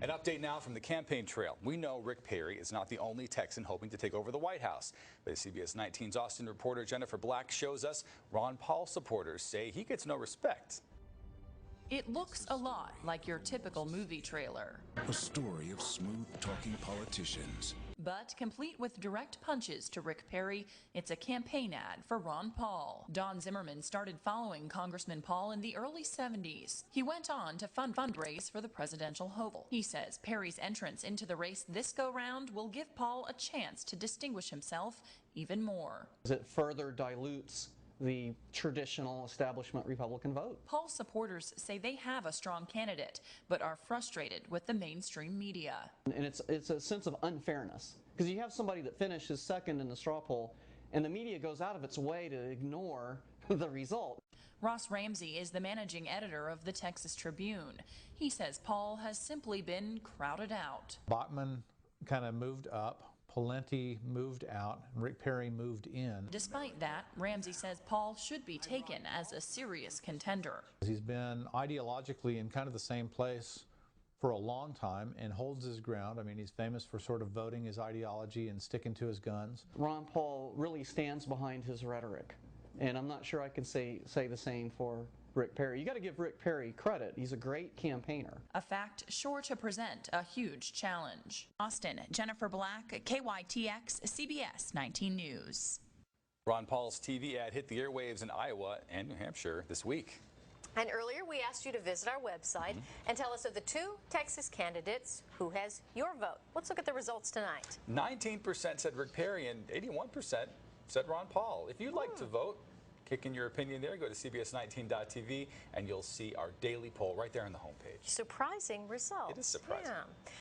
An update now from the campaign trail. We know Rick Perry is not the only Texan hoping to take over the White House. But CBS 19's Austin reporter Jennifer Black shows us Ron Paul supporters say he gets no respect. It looks a lot like your typical movie trailer. A story of smooth-talking politicians. But complete with direct punches to Rick Perry, it's a campaign ad for Ron Paul. Don Zimmerman started following Congressman Paul in the early 70s. He went on to fundraise for the presidential hopeful. He says Perry's entrance into the race this go-round will give Paul a chance to distinguish himself even more. It further dilutes the traditional establishment Republican vote. Paul supporters say they have a strong candidate, but are frustrated with the mainstream media. And it's a sense of unfairness, because you have somebody that finishes second in the straw poll, and the media goes out of its way to ignore the result. Ross Ramsey is the managing editor of the Texas Tribune. He says Paul has simply been crowded out. Bachmann kind of moved up. Pawlenty moved out, and Rick Perry moved in. Despite that, Ramsey says Paul should be taken as a serious contender. He's been ideologically in kind of the same place for a long time and holds his ground. I mean, he's famous for sort of voting his ideology and sticking to his guns. Ron Paul really stands behind his rhetoric, and I'm not sure I can say the same for Rick Perry. You got to give Rick Perry credit. He's a great campaigner. A fact sure to present a huge challenge. Austin, Jennifer Black, KYTX, CBS 19 News. Ron Paul's TV ad hit the airwaves in Iowa and New Hampshire this week. And earlier we asked you to visit our website and tell us of the two Texas candidates who has your vote. Let's look at the results tonight. 19% said Rick Perry and 81% said Ron Paul. If you'd like to vote, kick in your opinion there. Go to CBS19.tv and you'll see our daily poll right there on the homepage. Surprising results. It is surprising. Yeah.